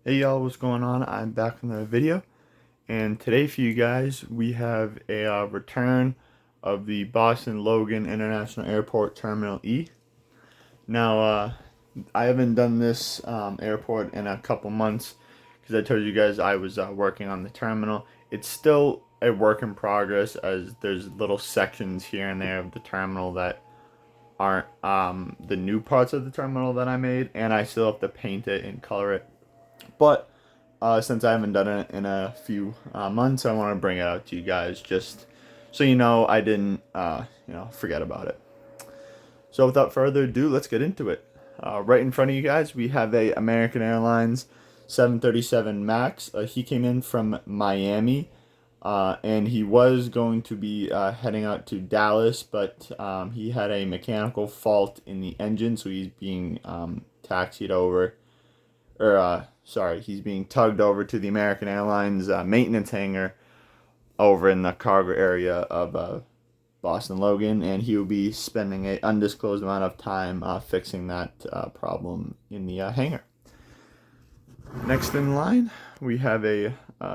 Hey y'all, what's going on? I'm back with another video, and today for you guys we have a return of the Boston Logan International Airport Terminal E. Now, I haven't done this airport in a couple months because I told you guys I was working on the terminal. It's still a work in progress as there's little sections here and there of the terminal that aren't the new parts of the terminal that I made, and I still have to paint it and color it. But since I haven't done it in a few months, I want to bring it out to you guys just so you know I didn't forget about it. So without further ado, let's get into it. Right in front of you guys, we have a American Airlines 737 Max. He came in from Miami, and he was going to be heading out to Dallas, but he had a mechanical fault in the engine, so he's being taxied over, he's being tugged over to the American Airlines maintenance hangar over in the cargo area of Boston Logan, and he will be spending an undisclosed amount of time fixing that problem in the hangar. Next in line, we have a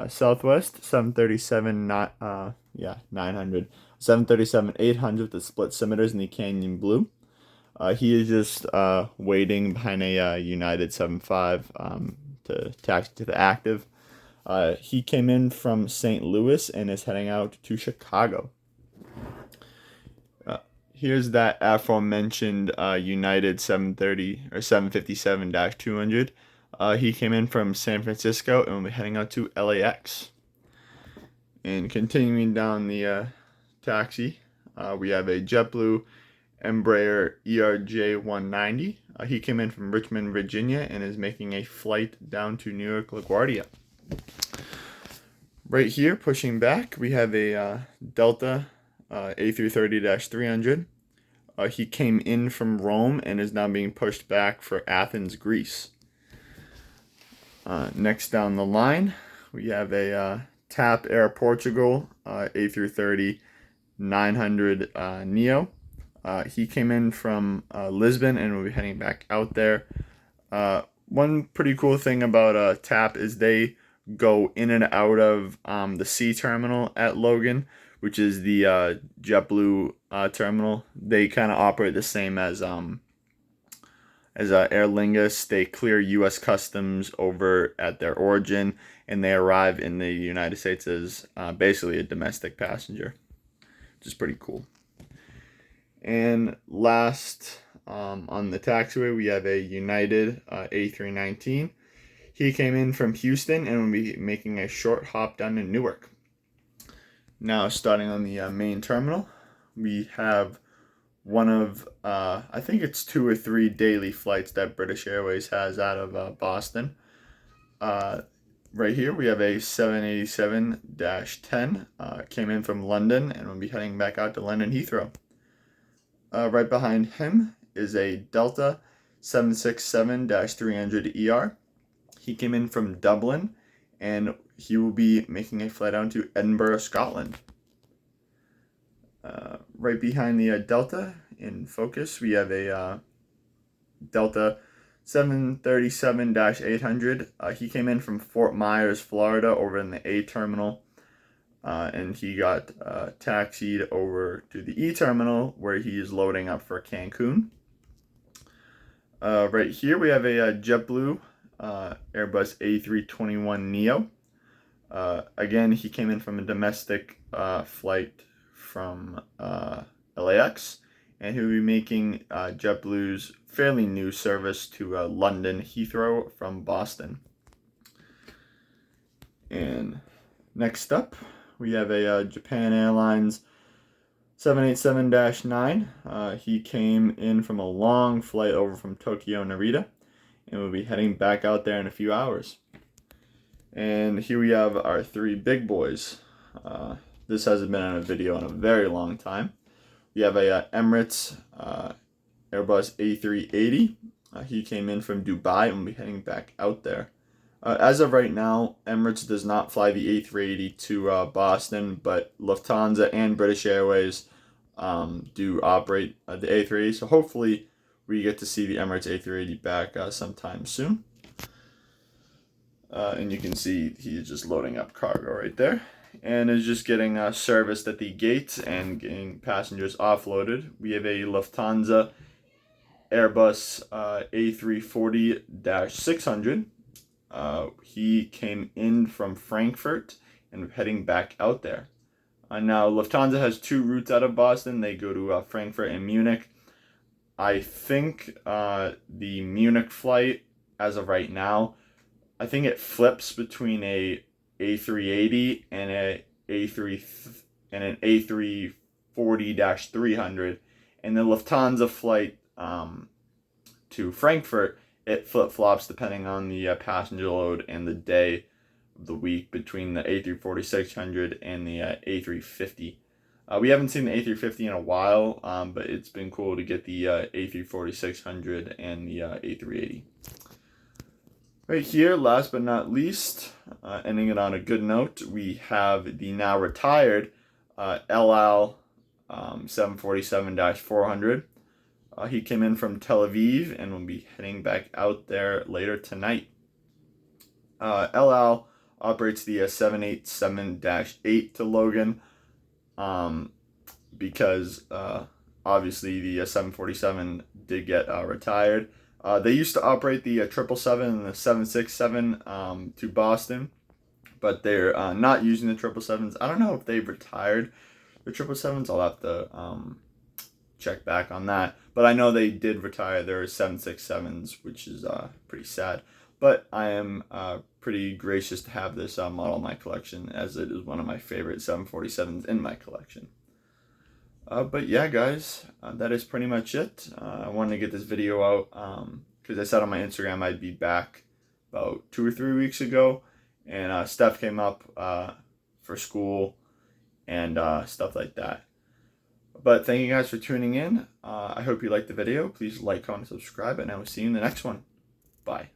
Southwest 737 900 737 800 with the split cimeters in the canyon blue. He is just waiting behind a United 75 to taxi to the active. He came in from St. Louis and is heading out to Chicago. Here's that aforementioned United 730 or 757-200. He came in from San Francisco and will be heading out to LAX. And continuing down the taxi, we have a JetBlue Embraer ERJ-190. He came in from Richmond, Virginia, and is making a flight down to New York LaGuardia. Right here, pushing back, we have a Delta A330-300. He came in from Rome and is now being pushed back for Athens, Greece. Next down the line, we have a TAP Air Portugal A330-900 Neo. He came in from Lisbon and will be heading back out there. One pretty cool thing about TAP is they go in and out of the C terminal at Logan, which is the JetBlue terminal. They kind of operate the same as Aer Lingus. They clear U.S. customs over at their origin, and they arrive in the United States as basically a domestic passenger, which is pretty cool. And last, on the taxiway, we have a United A319. He came in from Houston and will be making a short hop down to Newark. Now, starting on the main terminal, we have one of, I think it's 2 or 3 daily flights that British Airways has out of Boston. Right here, we have a 787-10, came in from London and will be heading back out to London Heathrow. Right behind him is a Delta 767-300ER. He came in from Dublin, and he will be making a flight down to Edinburgh, Scotland. Right behind the Delta, in focus, we have a Delta 737-800. He came in from Fort Myers, Florida, over in the A terminal. And he got taxied over to the E terminal where he is loading up for Cancun. Right here we have a JetBlue Airbus A321neo. Again, he came in from a domestic flight from LAX, and he'll be making JetBlue's fairly new service to London Heathrow from Boston. And next up, we have a Japan Airlines 787-9. He came in from a long flight over from Tokyo Narita and will be heading back out there in a few hours. And here we have our 3 big boys. This hasn't been on a video in a very long time. We have a Emirates Airbus A380. He came in from Dubai and will be heading back out there. As of right now, Emirates does not fly the A380 to Boston, but Lufthansa and British Airways do operate the A380, so hopefully we get to see the Emirates A380 back sometime soon. And you can see he's just loading up cargo right there, and is just getting serviced at the gate and getting passengers offloaded. We have a Lufthansa Airbus A340-600. He came in from Frankfurt and heading back out there. Now, Lufthansa has 2 routes out of Boston. They go to Frankfurt and Munich. I think the Munich flight, as of right now, I think it flips between a A380 and an A340-300, and the Lufthansa flight to Frankfurt, it flip-flops depending on the passenger load and the day of the week between the A340-600 and the A350. We haven't seen the A350 in a while, but it's been cool to get the A340-600 and the A380. Right here, last but not least, ending it on a good note, we have the now retired El Al 747-400. He came in from Tel Aviv and will be heading back out there later tonight. El Al operates the 787-8 to Logan because obviously the 747 did get retired. They used to operate the 777 and the 767 to Boston, but they're not using the 777s. I don't know if they've retired the 777s. I'll have to check back on that. But I know they did retire their 767s, which is pretty sad. But I am pretty gracious to have this model in my collection, as it is one of my favorite 747s in my collection. But yeah, guys, that is pretty much it. I wanted to get this video out because I said on my Instagram I'd be back about 2 or 3 weeks ago, and stuff came up for school and stuff like that. But thank you guys for tuning in. I hope you liked the video. Please like, comment, subscribe, and I will see you in the next one. Bye.